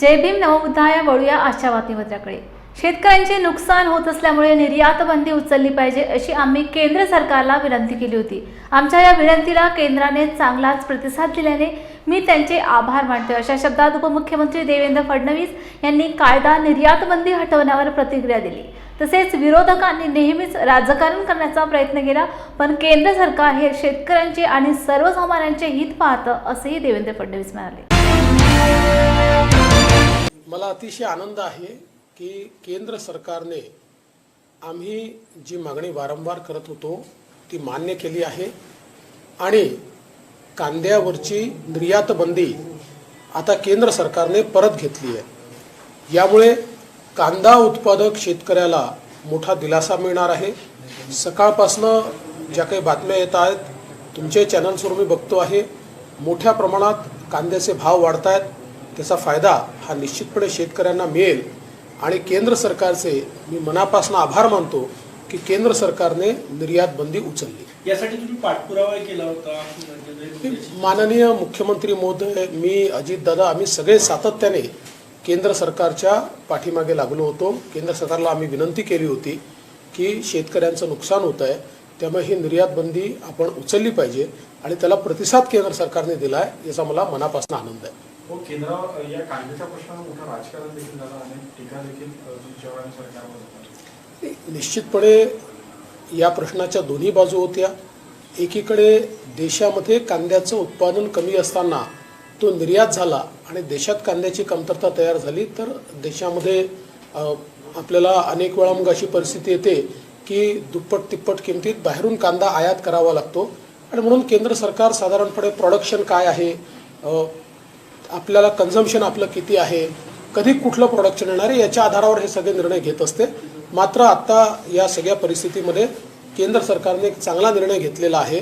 जय भीम नवबुद्धाय वळूया आजच्या बातमीपत्राकडे। शेतकऱ्यांचे नुकसान होत असल्यामुळे निर्यात बंदी उचलली पाहिजे अशी आम्ही केंद्र सरकारला विनंती केली होती। आमच्या या विनंतीला केंद्राने चांगलाच प्रतिसाद दिल्याने मी त्यांचे आभार मानतो। अशा शब्दात उपमुख्यमंत्री देवेंद्र फडणवीस यांनी कायदा निर्यात बंदी हटवण्यावर प्रतिक्रिया दिली। तसेच विरोधकांनी नेहमीच राजकारण करण्याचा प्रयत्न केला, पण केंद्र सरकार हे शेतकऱ्यांचे आणि सर्वसामान्यांचे हित पाहतं असेही देवेंद्र फडणवीस म्हणाले। मला अतिशय आनंद आहे की केंद्र सरकारने आम्ही जी मागणी वारंवार करत होतो ती मान्य केली आहे आणि कांद्यावरची निर्यात बंदी आता केंद्र सरकारने परत घेतली आहे। यामुळे कांदा उत्पादक शेतकऱ्याला मोठा दिलासा मिळणार आहे। सकाळपासून ज्या काही बातम्या येत आहेत तुमचे चॅनल्सवर मी बघतो आहे, मोठ्या प्रमाणात कांद्याचे भाव वाढत आहेत। त्याचा फायदा हा निश्चितपणे शेतकऱ्यांना मिळेल आणि केंद्र सरकारचे मी मनापासून आभार मानतो की केंद्र सरकारने निर्यात बंदी उचलली। यासाठी तुम्ही पाठपुरावा केला होता? माननीय मुख्यमंत्री महोदय, मी अजितदादा, आम्ही सगळे सातत्याने केंद्र सरकारच्या पाठीमागे लागलो होतो। केंद्र सरकारला आम्ही विनंती केली होती की शेतकऱ्यांचं नुकसान होत आहे, त्यामुळे ही निर्यात बंदी आपण उचलली पाहिजे आणि त्याला प्रतिसाद केंद्र सरकारने दिला आहे, याचा मला मनापासून आनंद आहे। हो, केंद्र या कांद्याच्या प्रश्नावर मोठं राजकारण देखील झालं आणि टीका देखील चव्हाण सरकारवर होती। निश्चितपणे या प्रश्नाच्या दोन्ही बाजू होत्या। एकीकडे देशामध्ये कांद्याचं उत्पादन कमी असताना तो निर्यात झाला आणि देशात कांद्याची कमतरता तयार झाली तर देशामध्ये आपल्याला अनेक वेळा मग अशी परिस्थिती येते की दुप्पट तिप्पट किमतीत बाहेरून कांदा आयात करावा लागतो आणि म्हणून केंद्र सरकार साधारणपणे प्रोडक्शन काय आहे, आपल्याला कन्झम्पशन आपलं किती आहे, कधी कुठलं प्रोडक्शन येणार आहे, याच्या आधारावर हे सगळे निर्णय घेत असते। मात्र आता या सगळ्या परिस्थितीमध्ये केंद्र सरकारने एक चांगला निर्णय घेतलेला आहे।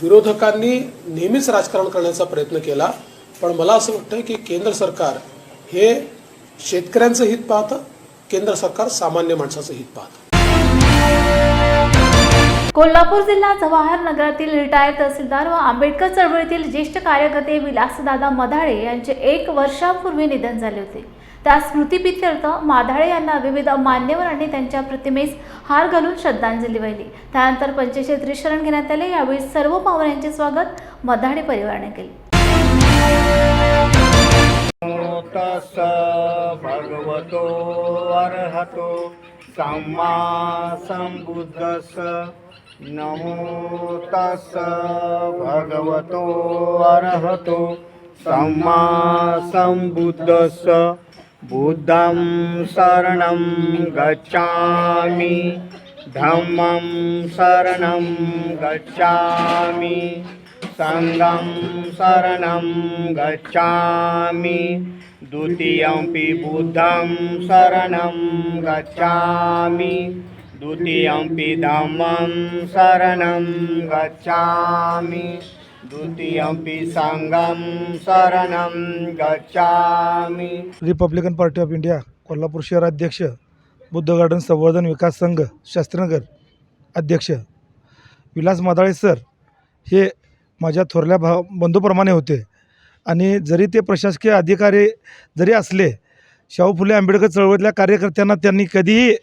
विरोधकांनी नेहमीच राजकारण करण्याचा प्रयत्न केला, पण मला असं वाटतं की केंद्र सरकार हे शेतकऱ्यांचं हित पाहतं, केंद्र सरकार सामान्य माणसाचं हित पाहतं। कोल्हापूर जिल्हा जवाहर नगरातील रिटायर्ड तहसीलदार व आंबेडकर चळवळीतील ज्येष्ठ कार्यकर्ते विलासदादा मधाळे यांचे 1 वर्षापूर्वी निधन झाले होते। त्या स्मृतिप्रीत्यर्थ माधाळे यांना विविध मान्यवरांनी त्यांच्या प्रतिमेस हार घालून श्रद्धांजली वाहिली। त्यानंतर पंचक्षेत्री शरण घेण्यात आले। यावेळी सर्व पाहुण्यांचे स्वागत मधाळे परिवाराने केले। तस् भगवतो अर्हतो सम्मा सम्बुद्धस्स नमो तस् भगवतो अर्हतो सम्मा सम्बुद्धस्स बुद्धं शरणं गच्छामि धम्मं शरणं गच्छामि संघं शरणं गच्छामि द्वितीयंपि बुद्धं शरणं गच्छामि द्वितीयंपि धम्मं शरणं गच्छामि द्वितीयंपि संघं शरणं गच्छामि। Republican party of India Kolhapur शहर अध्यक्ष, बुद्ध गार्डन संवर्धन विकास संघ शास्त्रीनगर अध्यक्ष विलास मधाळे सर हे माझ्या थोरल्या बंधूप्रमाणे होते आणि जरी ते प्रशासकीय अधिकारी जरी असले, शाहू फुले आंबेडकर चळवळीतल्या कार्यकर्त्यांना त्यांनी कधीही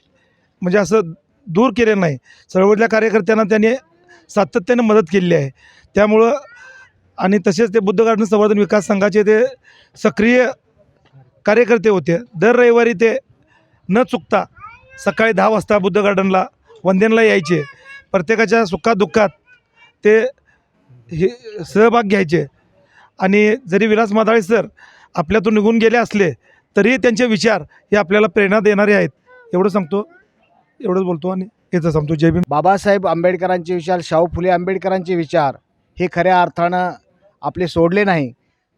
म्हणजे असं दूर केले नाही। चळवळीतल्या कार्यकर्त्यांना त्यांनी सातत्याने मदत केलेली आहे। त्यामुळं आणि तसेच ते बुद्ध गार्डन संवर्धन विकास संघाचे ते सक्रिय कार्यकर्ते होते। दर रविवारी ते न चुकता सकाळी 10 वाजता बुद्ध गार्डनला वंदनला यायचे। प्रत्येकाच्या सुखादुःखात ते हे सहभाग घ्यायचे आणि जरी विलास मधाळे सर आपल्यातून निघून गेले असले तरी त्यांचे विचार हे आपल्याला प्रेरणा देणारे आहेत। एवढंच बोलतो आणि हेच सांगतो। जय भीम। बाबासाहेब आंबेडकरांचे विचार, शाहू फुले आंबेडकरांचे विचार हे खऱ्या अर्थानं आपले सोडले नाही।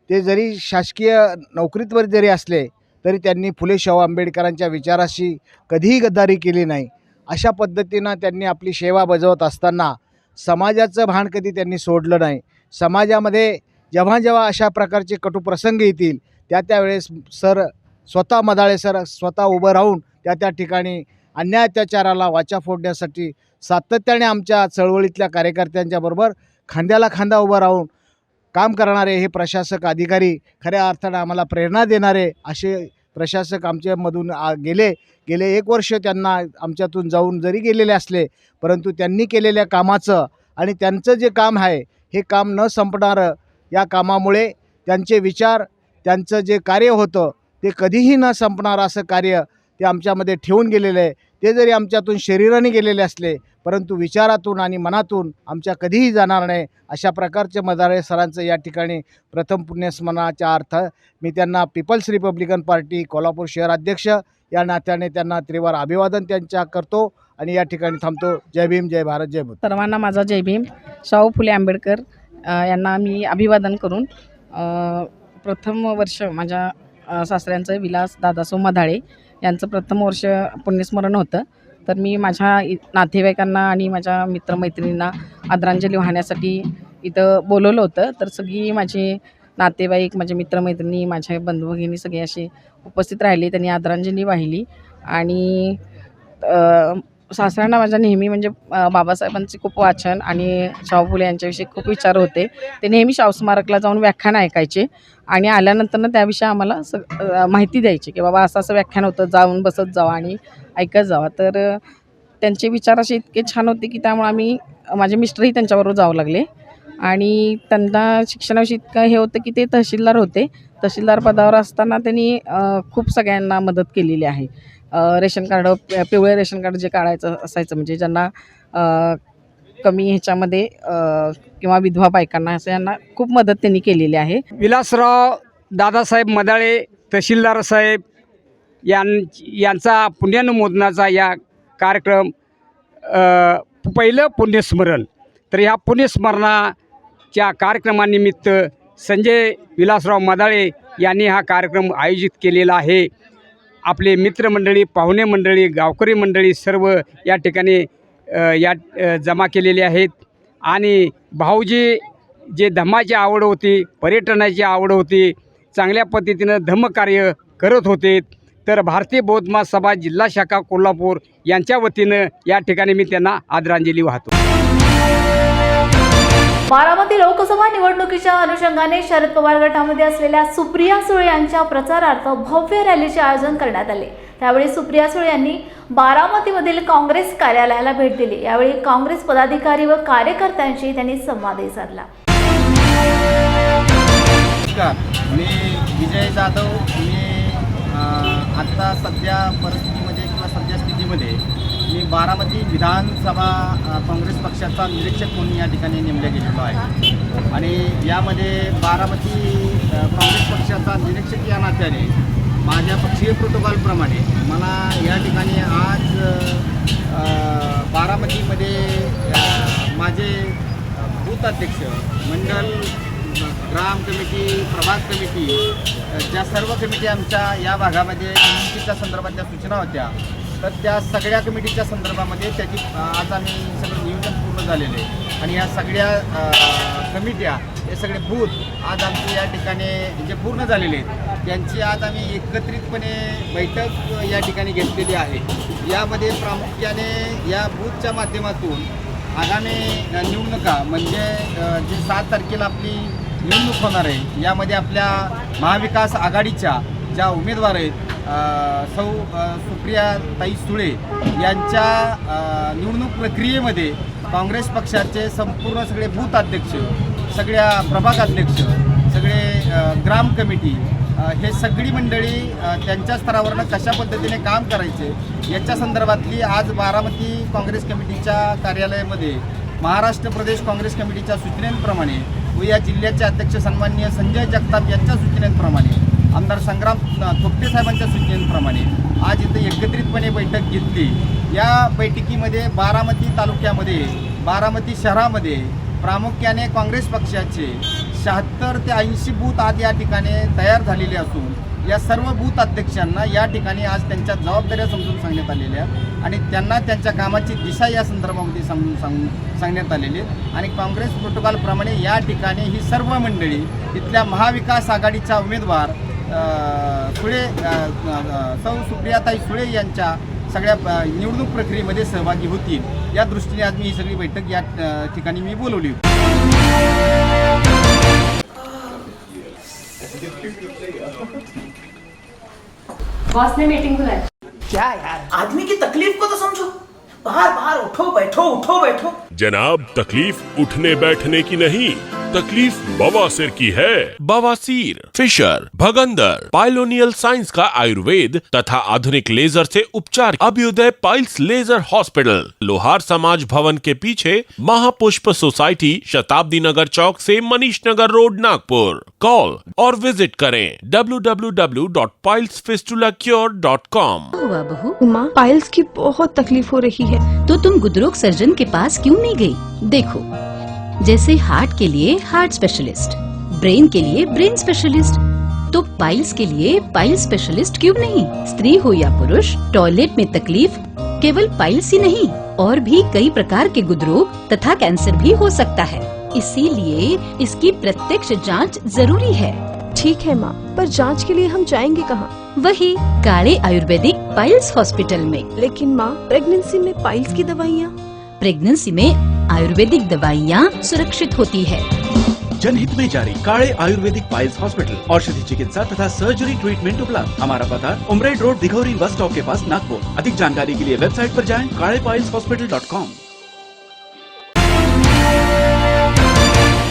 ते जरी शासकीय नोकरीवर जरी असले तरी त्यांनी फुले शाहू आंबेडकरांच्या विचाराशी कधीही गद्दारी केली नाही। अशा पद्धतीनं त्यांनी आपली सेवा बजावत असताना समाजाचं भान कधी त्यांनी सोडलं नाही। समाजामध्ये जेव्हा जेव्हा अशा प्रकारचे कटू प्रसंग येतील त्यावेळेस सर स्वतः मधाळे सर स्वतः उभं राहून त्या ठिकाणी अन्याय अत्याचाराला वाचा फोडण्यासाठी सातत्याने आमच्या चळवळीतल्या कार्यकर्त्यांच्या बरोबर खांद्याला खांदा उभं राहून काम करणारे हे प्रशासक अधिकारी खऱ्या अर्थानं आम्हाला प्रेरणा देणारे असे प्रशासक आमच्यामधून गेले 1 वर्ष त्यांना आमच्यातून जाऊन जरी गेलेले असले, परंतु त्यांनी केलेल्या कामाचं आणि त्यांचं जे काम आहे हे काम न संपणारं, या कामामुळे त्यांचे विचार, त्यांचं जे कार्य होतं ते कधीही न संपणारं असं कार्य ते आमच्यामध्ये ठेवून गेलेलं आहे. ते जरी आमच्यातून शरीराने गेलेले असले, परंतु विचारातून आणि मनातून आमच्या कधीही जाणार नाही. अशा प्रकारचे मदाळे सरांचं या ठिकाणी प्रथम पुण्यस्मरणाच्या अर्थ मी त्यांना पीपल्स रिपब्लिकन पार्टी कोल्हापूर शहर अध्यक्ष या नात्याने त्यांना त्रिवार अभिवादन त्यांच्या करतो आणि या ठिकाणी थांबतो. जय भीम, जय भारत, जय बुद्ध. सर्वांना माझा जय भीम. शाहू फुले आंबेडकर यांना मी अभिवादन करून प्रथम वर्ष माझ्या सासऱ्यांचं विलास दादासो मधाळे यांचं प्रथम वर्ष पुण्यस्मरण होतं. तर मी माझ्या नातेवाईकांना आणि माझ्या मित्रमैत्रिणींना आदरांजली वाहण्यासाठी इथं बोलवलं होतं. तर सगळी माझे नातेवाईक, माझे मित्रमैत्रिणी, माझ्या बंधू भगिनी सगळे असे उपस्थित राहिले. त्यांनी आदरांजली वाहिली आणि सासऱ्यांना माझ्या नेहमी म्हणजे बाबासाहेबांचे खूप वाचन आणि शाहू फुले यांच्याविषयी खूप विचार होते. ते नेहमी शाहू स्मारकला जाऊन व्याख्यान ऐकायचे आणि आल्यानंतर त्याविषयी आम्हाला माहिती द्यायची की बाबा असं व्याख्यान होतं, जाऊन बसत जावा आणि ऐकत जावा. तर त्यांचे विचार असे इतके छान होते की त्यामुळे माझे मिस्टरही त्यांच्याबरोबर जावं लागले आणि त्यांना शिक्षणाविषयी इतकं हे होतं की ते तहसीलदार होते. तहसीलदार पदावर असताना त्यांनी खूप सगळ्यांना मदत केलेली आहे. रेशन कार्ड, पिवळे रेशन कार्ड जे काढायचं असायचं म्हणजे ज्यांना कमी ह्याच्यामध्ये किंवा विधवा बायकांना असं यांना खूप मदत त्यांनी केलेली आहे. विलासराव दादासाहेब मदाळे तहसीलदार साहेब यांचा पुण्यानुमोदनाचा या कार्यक्रम पहिलं पुण्यस्मरण. तर ह्या पुण्यस्मरणाच्या कार्यक्रमानिमित्त संजय विलासराव मदाळे यांनी हा कार्यक्रम आयोजित केलेला आहे. आपले मित्रमंडळी, पाहुणे मंडळी, गावकरी मंडळी सर्व या ठिकाणी जमा केलेले आहेत आणि भाऊजी जे धम्माची आवड होती, पर्यटनाची आवड होती, चांगल्या पद्धतीनं धम्मकार्य करत होते. तर भारतीय बौद्ध महासभा जिल्हा शाखा कोल्हापूर यांच्या वतीनं या ठिकाणी मी त्यांना आदरांजली वाहतो. बारामती लोकसभा निवडणुकीच्या अनुषंगाने शरद पवार गटामध्ये असलेल्या सुप्रिया सुळे यांच्या प्रचारार्थ भव्य रॅलीचे आयोजन करण्यात आले. त्यावेळी सुप्रिया सुळे यांनी बारामतीमधील काँग्रेस कार्यालयाला भेट दिली. यावेळी काँग्रेस पदाधिकारी व कार्यकर्त्यांशी त्यांनी संवादही साधला. नमस्कार, मी विजय जाधव. मी आत्ता सध्या परिस्थितीमध्ये किंवा सध्या स्थितीमध्ये मी बारामती विधानसभा काँग्रेस पक्षाचा निरीक्षक म्हणून या ठिकाणी नेमले गेलेलो आहे आणि यामध्ये बारामती काँग्रेस पक्षाचा निरीक्षक या नात्याने माझ्या पक्षीय प्रोटोकॉलप्रमाणे मला या ठिकाणी आज बारामतीमध्ये माझे बूथ अध्यक्ष, मंडल, ग्राम कमिटी, प्रभाग कमिटी, ज्या सर्व कमिटी आमच्या या भागामध्ये निवडणुकीच्या संदर्भातल्या सूचना होत्या, तर त्या सगळ्या कमिटीच्या संदर्भामध्ये त्याची आज आम्ही सगळं नियोजन पूर्ण झालेलं आहे आणि या सगळ्या कमिट्या, हे सगळे बूथ आज आमचे या ठिकाणी जे पूर्ण झालेले आहेत त्यांची आज आम्ही एकत्रितपणे बैठक या ठिकाणी घेतलेली आहे. यामध्ये प्रामुख्याने या बूथच्या माध्यमातून आगामी निवडणुका म्हणजे जे 7 तारखेला आपली निवडणूक होणार आहे, यामध्ये आपल्या महाविकास आघाडीच्या ज्या उमेदवार आहेत सौ सुप्रियाताई सुळे यांच्या निवडणूक प्रक्रियेमध्ये काँग्रेस पक्षाचे संपूर्ण सगळे बूथ अध्यक्ष, सगळ्या प्रभाग अध्यक्ष, सगळे ग्राम कमिटी, हे सगळी मंडळी त्यांच्या स्तरावरनं कशा पद्धतीने काम करायचे याच्या संदर्भातली आज बारामती काँग्रेस कमिटीच्या कार्यालयामध्ये महाराष्ट्र प्रदेश काँग्रेस कमिटीच्या सूचनेप्रमाणे व या जिल्ह्याचे अध्यक्ष सन्माननीय संजय जगताप यांच्या सूचनेप्रमाणे, आमदार संग्राम थोपटे साहेबांच्या सूचनेप्रमाणे आज इथं एकत्रितपणे बैठक घेतली. या बैठकीमध्ये बारामती तालुक्यामध्ये, बारामती शहरामध्ये प्रामुख्याने काँग्रेस पक्षाचे 76 ते 80 बूथ आज या ठिकाणी तयार झालेले असून या सर्व बूथ अध्यक्षांना या ठिकाणी आज त्यांच्या जबाबदाऱ्या समजून सांगण्यात आलेल्या आणि त्यांना त्यांच्या कामाची दिशा या संदर्भामध्ये सांगण्यात आलेली आणि काँग्रेस प्रोटोकॉलप्रमाणे या ठिकाणी ही सर्व मंडळी इथल्या महाविकास आघाडीचा उमेदवार सुळे सौ सुप्रियाताई सुळे यांच्या सगळ्या निवडणूक प्रक्रियेमध्ये सहभागी होतील या दृष्टीने आज मी ही सगळी बैठक या ठिकाणी मी बोलवली होती. बॉस ने मीटिंग बुलाई। क्या यार, आदमी की तकलीफ को तो समझो। बाहर बाहर उठो बैठो। जनाब, तकलीफ उठने बैठने की नहीं, तकलीफ बवासीर की है। बवासीर, फिशर, भगंदर, पाइलोनियल साइंस का आयुर्वेद तथा आधुनिक लेजर से उपचार। अभ्युदय पाइल्स लेजर हॉस्पिटल, लोहार समाज भवन के पीछे, महापुष्प सोसाइटी, शताब्दी नगर चौक से मनीष नगर रोड, नागपुर। कॉल और विजिट करें www.pilesfistulacure.com। हुआ बहू, माँ पाइल्स की बहुत तकलीफ हो रही है। तो तुम गुदरोग सर्जन के पास क्यों नहीं गई? देखो, जैसे हार्ट के लिए हार्ट स्पेशलिस्ट, ब्रेन के लिए ब्रेन स्पेशलिस्ट, तो पाइल्स के लिए पाइल्स स्पेशलिस्ट क्यों नहीं? स्त्री हो या पुरुष, टॉयलेट में तकलीफ केवल पाइल्स ही नहीं, और भी कई प्रकार के गुदरोग तथा कैंसर भी हो सकता है। इसीलिए इसकी प्रत्यक्ष जांच जरूरी है। ठीक है माँ, पर जांच के लिए हम जाएंगे कहाँ? वही काले आयुर्वेदिक पाइल्स हॉस्पिटल में। लेकिन माँ, प्रेगनेंसी में पाइल्स की दवाइयाँ? प्रेगनेंसी में आयुर्वेदिक दवाइयाँ सुरक्षित होती है। जनहित में जारी काले आयुर्वेदिक पाइल्स हॉस्पिटल, औषधि चिकित्सा तथा सर्जरी ट्रीटमेंट उपलब्ध। हमारा पता उमरेड रोड, दिघौरी बस स्टॉप के पास, नागपुर। अधिक जानकारी के लिए वेबसाइट पर जाएं kalepailshospital.com।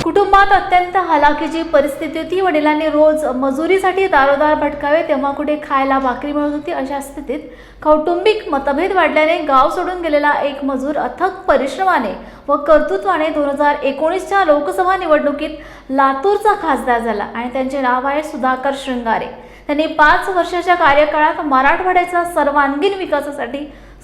कुटुंबात अत्यंत हलाखीची परिस्थिती होती. वडिलांनी रोज मजुरीसाठी दारोदार भटकावे, तेव्हा कुठे खायला भाकरी मिळत होती. अशा स्थितीत कौटुंबिक मतभेद वाढल्याने गाव सोडून गेलेला एक मजूर अथक परिश्रमाने व कर्तृत्वाने 2019च्या लोकसभा निवडणुकीत लातूरचा खासदार झाला आणि त्यांचे नाव आहे सुधाकर श्रृंगारे. त्यांनी 5 वर्षाच्या कार्यकाळात मराठवाड्याच्या सर्वांगीण विकासासाठी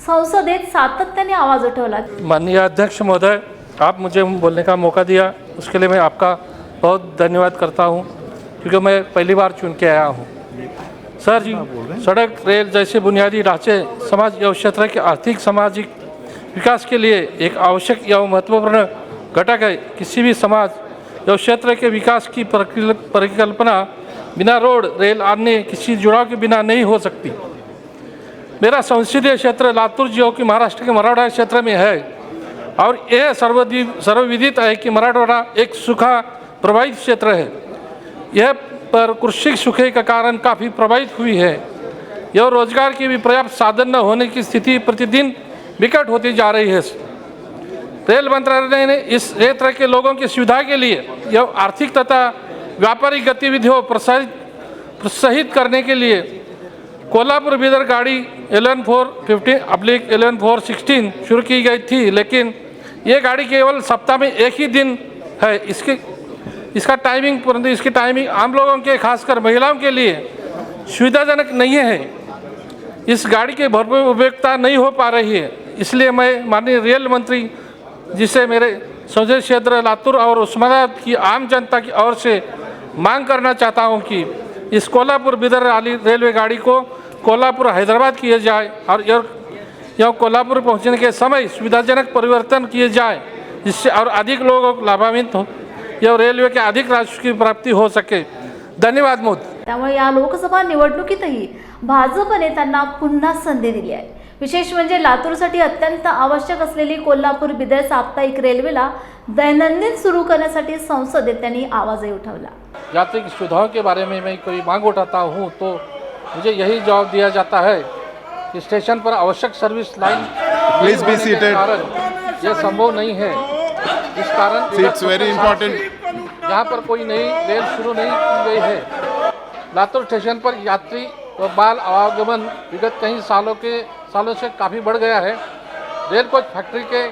संसदेत सातत्याने आवाज उठवला. माननीय अध्यक्ष महोदय, आप मुझे बोलने का मौका दिया, उसके लिए मैं आपका बहुत धन्यवाद करता हूं, क्योंकि मैं पहली बार चुन के आया हूं। सर जी, सड़क, रेल जैसे बुनियादी ढांचे समाज एवं क्षेत्र के आर्थिक सामाजिक विकास के लिए एक आवश्यक एवं महत्वपूर्ण घटक है। किसी भी समाज एवं क्षेत्र के विकास की परिकल्पना बिना रोड, रेल अन्य किसी जुड़ाव के बिना नहीं हो सकती। मेरा संसदीय क्षेत्र लातूर जो कि महाराष्ट्र के मराठवाड़ा क्षेत्र में है, और यह सर्वविदित है कि मराठवाड़ा एक सूखा प्रभावित क्षेत्र है। यह पर कृषि सूखे का कारण काफ़ी प्रभावित हुई है। यह रोजगार की भी पर्याप्त साधन न होने की स्थिति प्रतिदिन विकट होती जा रही है। रेल मंत्रालय ने इस क्षेत्र के लोगों की सुविधा के लिए यह आर्थिक तथा व्यापारिक गतिविधियों प्रोत्साहित करने के लिए कोल्हापुर बीदर गाड़ी 11415/11416 शुरू की गई थी, लेकिन ये गाड़ी केवल सप्ताह में एक ही दिन है। इसका टाइमिंग, परंतु इसकी टाइमिंग आम लोगों के, खासकर महिलाओं के लिए सुविधाजनक नहीं है। इस गाड़ी की भरपूर उपयोगिता नहीं हो पा रही है। इसलिए मैं माननीय रेल मंत्री जिसे मेरे संसदीय क्षेत्र लातूर और उस्मानाबाद की आम जनता की ओर से मांग करना चाहता हूं कि इस कोल्हापुर बीदर रेलवे गाड़ी को कोल्हापुर हैदराबाद किया जाए और यह कोल्हापुर पहुंचने के समय सुविधाजनक परिवर्तन किए जाए, जिससे और अधिक लोगों को लाभान्वित हो, यह रेलवे के अधिक राजस्व की प्राप्ति हो सके। धन्यवाद मोदी। त्यामुळे या लोकसभा निवडणुकीतही भाजप नेत्यांना पुन्हा संधी दिली आहे. विशेष म्हणजे लातूरसाठी अत्यंत आवश्यक असलेली कोल्हापूर बिदर साप्ताहिक रेल्वेला दैनंदिन सुरू करण्यासाठी संसदेत त्यांनी आवाजही उठवला. यात्री की सुविधाओं के बारे में मैं कोई मांग उठाता हूँ तो मुझे यही जवाब दिया जाता है कि स्टेशन पर आवश्यक service line please be seated, यह संभव नहीं है। इस कारण इट्स वेरी इंपॉर्टेंट, यहाँ पर कोई नई रेल शुरू नहीं की गई है। लातूर स्टेशन पर यात्री व बाल आवागमन विगत कई सालों से काफ़ी बढ़ गया है। रेल कोच फैक्ट्री के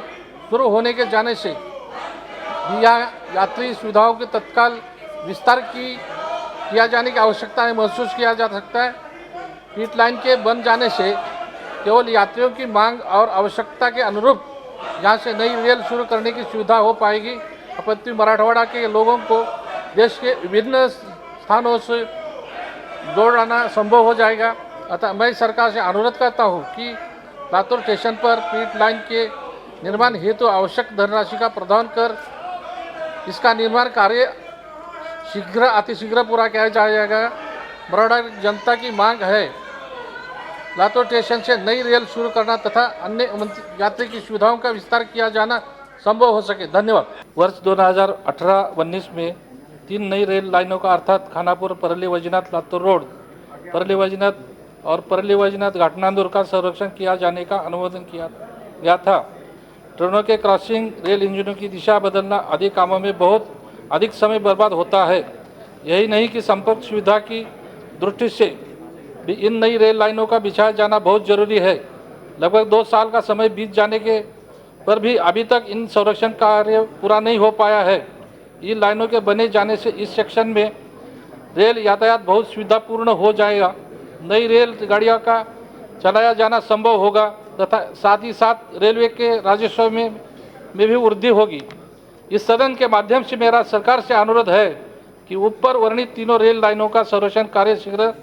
शुरू होने के जाने से भी यहाँ यात्री सुविधाओं के तत्काल विस्तार किया जाने की आवश्यकता है महसूस किया जा सकता है। पीट लाइन के बन जाने से केवल यात्रियों की मांग और आवश्यकता के अनुरूप यहाँ से नई रेल शुरू करने की सुविधा हो पाएगी। अपितु मराठवाड़ा के लोगों को देश के विभिन्न स्थानों से जोड़ना संभव हो जाएगा। अतः मैं सरकार से अनुरोध करता हूँ कि लातूर स्टेशन पर पीट लाइन के निर्माण हेतु आवश्यक धनराशि का प्रदान कर इसका निर्माण कार्य अतिशीघ्र पूरा किया जाएगा। मराठवाड़ा जनता की मांग है लातूर स्टेशन से नई रेल शुरू करना तथा अन्य यात्री की सुविधाओं का विस्तार किया जाना संभव हो सके। धन्यवाद। वर्ष 2018-19 में 3 नई रेल लाइनों का अर्थात खानापुर, परली वैजनाथ, लातूर रोड, परली वैजनाथ और परिवहन घटनादूर का संरक्षण किया जाने का अनुमोदन किया गया था। ट्रेनों के क्रॉसिंग, रेल इंजनों की दिशा बदलना आदि कामों में बहुत अधिक समय बर्बाद होता है। यही नहीं कि संपर्क सुविधा की दृष्टि से भी इन नई रेल लाइनों का बिछाया जाना बहुत जरूरी है। लगभग 2 साल का समय बीत जाने के पर भी अभी तक इन संरक्षण कार्य पूरा नहीं हो पाया है। इन लाइनों के बने जाने से इस सेक्शन में रेल यातायात बहुत सुविधापूर्ण हो जाएगा। नई रेल गाड़ियों का चलाया जाना संभव होगा तथा साथ ही साथ रेलवे के राजस्व में भी वृद्धि होगी। इस सदन के माध्यम से मेरा सरकार से अनुरोध है कि ऊपर वर्णित तीनों रेल लाइनों का संरक्षण कार्य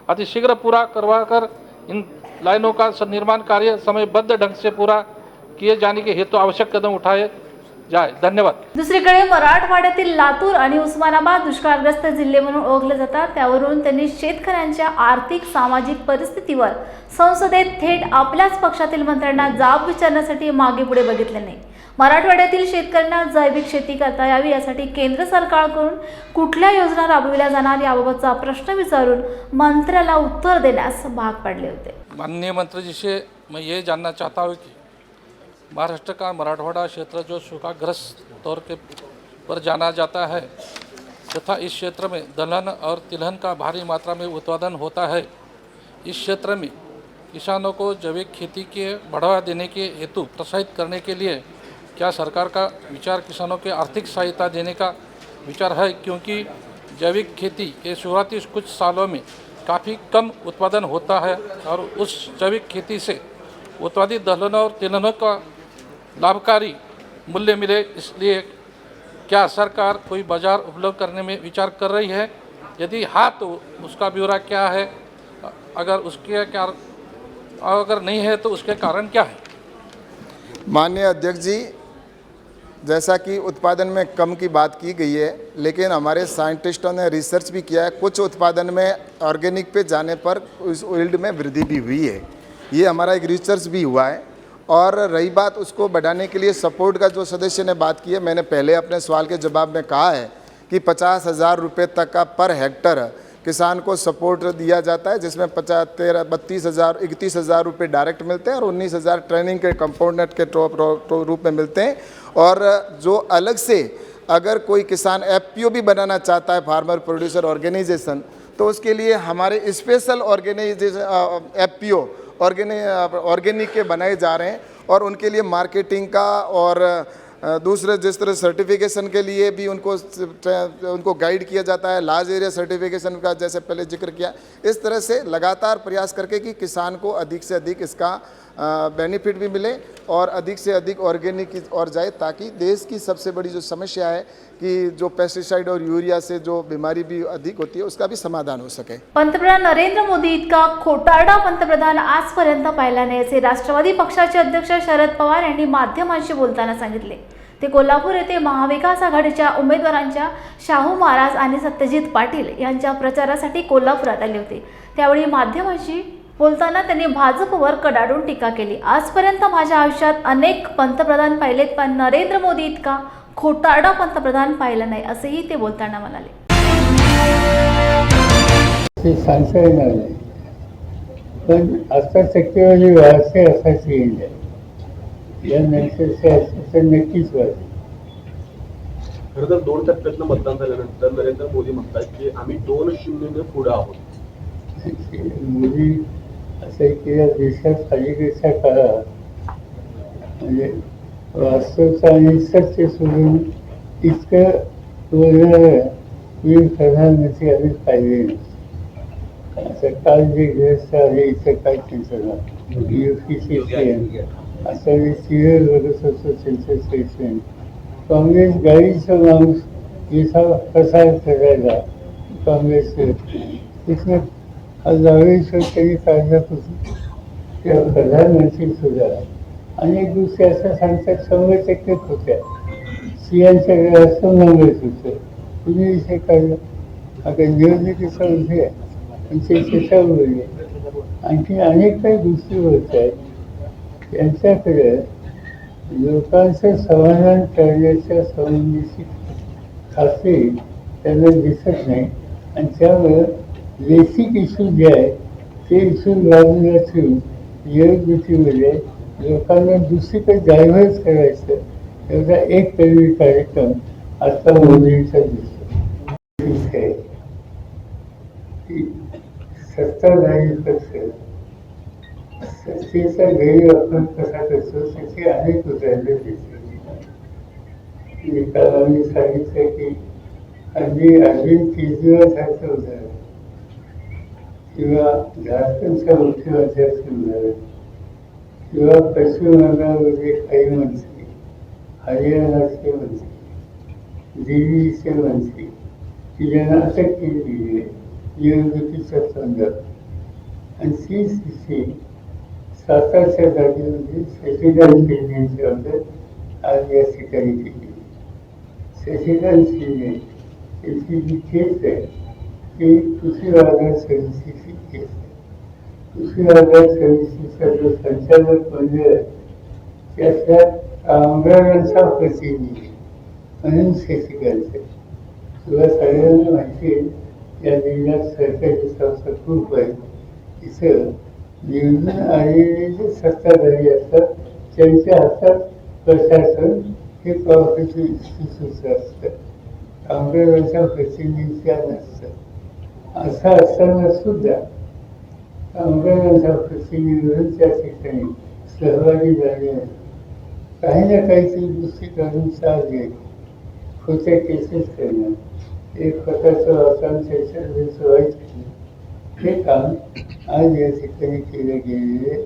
अतिशीघ्र पूरा करवाकर इन लाइनों का निर्माण कार्य समयबद्ध ढंग से पूरा किए जाने के हेतु आवश्यक कदम उठाए जाए। धन्यवाद। दुसरीकडे मराठवाड्यातील लातूर आणि उस्मानाबाद दुष्काळग्रस्त जिल्हे म्हणून ओळखले जातात, त्यावरून त्यांनी शेतकऱ्यांच्या आर्थिक सामाजिक परिस्थितीवर संसदेत थेट आपल्याच पक्षातील मंत्र्यांना जाब विचारण्यासाठी मागे पुढे बघितले नाही। मराठवाड्यातील शेतकऱ्यांना जैविक शेती करता यावी यासाठी केंद्र सरकारकडून कुठल्या योजना राबविल्या जाणार याबाबतचा प्रश्न विचारून मंत्र्याला उत्तर देण्यास भाग पडले होते। माननीय मंत्री जी से मैं ये जानना चाहता हूँ कि महाराष्ट्र का मराठवाड़ा क्षेत्र जो सूखाग्रस्त तौर के पर जाना जाता है तथा इस क्षेत्र में दलहन और तिलहन का भारी मात्रा में उत्पादन होता है, इस क्षेत्र में किसानों को जैविक खेती के बढ़ावा देने के हेतु प्रोत्साहित करने के लिए क्या सरकार का विचार किसानों के आर्थिक सहायता देने का विचार है? क्योंकि जैविक खेती के शुरुआती कुछ सालों में काफ़ी कम उत्पादन होता है और उस जैविक खेती से उत्पादित दलहन और तिलहनों का लाभकारी मूल्य मिले, इसलिए क्या सरकार कोई बाजार उपलब्ध करने में विचार कर रही है? यदि हाँ तो उसका ब्यौरा क्या है? अगर नहीं है तो उसके कारण क्या है? माननीय अध्यक्ष जी, जैसा कि उत्पादन में कम की बात की गई है, लेकिन हमारे साइंटिस्टों ने रिसर्च भी किया है, कुछ उत्पादन में ऑर्गेनिक पे जाने पर उस यील्ड में वृद्धि भी हुई है। ये हमारा एक रिसर्च भी हुआ है। और रही बात उसको बढ़ाने के लिए सपोर्ट का, जो सदस्य ने बात की है, मैंने पहले अपने सवाल के जवाब में कहा है कि 50,000 रुपये तक का पर हेक्टर किसान को सपोर्ट दिया जाता है, जिसमें 31,000 रुपये डायरेक्ट मिलते हैं और 19,000 ट्रेनिंग के कंपोनेंट के रूप में मिलते हैं। और जो अलग से अगर कोई किसान FPO भी बनाना चाहता है, फार्मर प्रोड्यूसर ऑर्गेनाइजेशन, तो उसके लिए हमारे स्पेशल ऑर्गेनाइजेशन FPO ऑर्गेनिक के बनाए जा रहे हैं और उनके लिए मार्केटिंग का और दूसरे जिस तरह सर्टिफिकेशन के लिए भी उनको गाइड किया जाता है, लार्ज एरिया सर्टिफिकेशन का जैसे पहले जिक्र किया, इस तरह से लगातार प्रयास करके कि किसान को अधिक से अधिक इसका बेनिफिट भी मिले और अधिक से अधिक ऑर्गेनिक की ओर जाए, ताकि देश की सबसे बड़ी जो समस्या है कि जो पेस्टिसाइड और यूरिया से जो बीमारी भी अधिक होती है, उसका भी समाधान हो सके। पंतप्रधान नरेंद्र मोदी इतका खोटारडा पंतप्रधान आजपर्यंत पाहिला नाही असे राष्ट्रवादी पक्षाचे अध्यक्ष शरद पवार यांनी माध्यमांशी बोलताना सांगितले। ते कोल्हापूर येथे महाविकास आघाडीच्या उमेदवारांच्या शाहू महाराज आणि सत्यजित पाटील यांच्या प्रचारासाठी कोल्हापुरात आले होते। त्यावेळी माध्यमांशी बोलताना त्यांनी भाजपवर कडाडून टीका केली। आजपर्यंत माझ्या आयुष्यात अनेक पंतप्रधान पाहिलेत, पण नरेंद्र मोदी इतका खोटारडा पंतप्रधान पाहिला नाही असेही ते बोलताना म्हणाले। ते सांगता येणार नाही, पण आता टक्केवारी वाढते असायची इंडिया यानंतर नक्कीच वाढते। खरं तर 2 टप्प्यातलं मतदान झाल्यानंतर नरेंद्र मोदी म्हणतात की आम्ही 2-0 पुढे आहोत। मोदी असं की या देशात अलीकडच्या काळात म्हणजे वास्तवता आणि सत्य सोडून इतकं बोलणारं मी प्रधानमंत्री आम्ही पाहिले नाही। आता काल जे ग्रस्त आले इथं काय त्यांचं नाव UPC असं मी सिरियल बघत होतो त्यांचं सेशन, काँग्रेस गाडीचा माणूस याचा प्रसार करायला काँग्रेस तिथनं आज 10 त्यांनी काढण्यापासून त्या प्रधानमंत्री सुद्धा अनेक गोष्टी असं सांगतात 100% होत्या। स्त्रियांच्या घरात 90 होतं, तुम्ही इथे काढलं। आता निवडणुकीचा विषय आणि ते त्याच्याबरोबर आणखी अनेक काही गोष्टी होत आहेत, त्यांच्याकडे लोकांचं समाधान करण्याच्या संबंधीची खात्री त्यांना दिसत नाही आणि त्यामुळे बेसिक इश्यू जे आहे ते इथून बाजूला ठेवून निवडणुकीमध्ये लोकांना दुसरीकडे डायव्हर्ट करायचं एवढा एक तरी कार्यक्रम आता मोदींचा दिसतो. ठीक आहे की सत्ताधारी पक्ष सत्तेचा गैरवापर कसा करतो त्याची अनेक उदाहरणे दिसली. काल आम्ही सांगितलं की अरविंद केजरीवाल सारखं उदाहरण किंवा झारखंडच्या मुख्यमंत्र्याचं उदाहरण किंवा पश्चिम बंगालमध्ये काही मंत्री, हरियाणाचे मंत्री, दिल्लीचे मंत्री की ज्यांना अटक केली आहे निवडणुकीच्या संदर्भात आणि ती स्थिती सातारच्या जागेमध्ये शशिकांत शिंदेच्याबद्दल आज या ठिकाणी केली. शशिकांत शिंदे यांची जी केस आहे ती कृषी आधार समितीची केस आहे. कृषी आधार समितीचा जो संचालक मंडळ आहे त्यातल्या कामगारांचा प्रतिनिधी म्हणून शशिकांत आहे. तुला सगळ्यांना माहिती आहे या जिल्ह्यात सरकारी संस्था खूप आहे. इथं निवडून आलेले जे सत्ताधारी असतात त्यांच्या हातात प्रशासन हे पॉवरफुल इन्स्टिट्यूशन असतं. कामगारांच्या प्रतिनिधीच्या नसतं. असं असताना सुद्धा कामगारांचा प्रतिनिधी म्हणून त्या ठिकाणी सहभागी झाले काही ना काहीतरी दुसरी करून चाल घ्यायची, खोट्या केसेस करणं, एक स्वतःचं वाचन त्याच्या वाईट हे काम आज या ठिकाणी केले गेलेले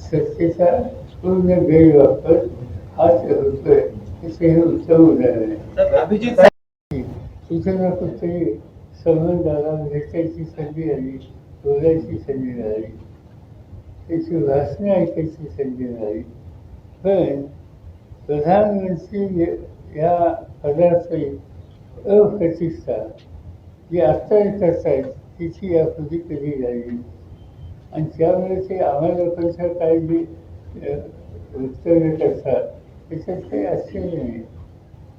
सत्तेचा पूर्ण गैरवापर हाच होतोय त्याचे हे उत्तम उदाहरण आहे. कुठे ना कुठेतरी संबंधाला भेटायची संधी आली, बोलायची संधी मिळाली, त्याची भाषणं ऐकायची संधी मिळाली. पण प्रधानमंत्री या पदाची अप्रतिष्ठा जी आत्ता करत आहेत तिची यापूर्वी कधी झाली आणि त्यामुळे ते आम्हा लोकांचं काही जे वक्तव्य करतात त्याच्यात काही आश्चर्य नाही.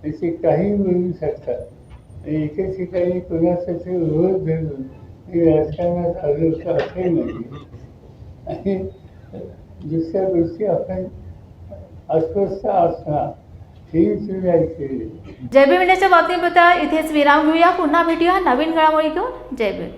त्याचे काही बोलू शकतात आणि एके ठिकाणी कोणाचा ते विरोध धरून मी राजकारणात आलो होतं असंही नाही. आणि दुसऱ्या गोष्टी आपण अस्वस्थ असणार ही तुम्ही ऐकली. जय भीम इंडियाच्या बातमीपत्र इथेच विराम घेऊया. पुन्हा भेटूया नवीन घडामोडी घेऊन. जय भीम.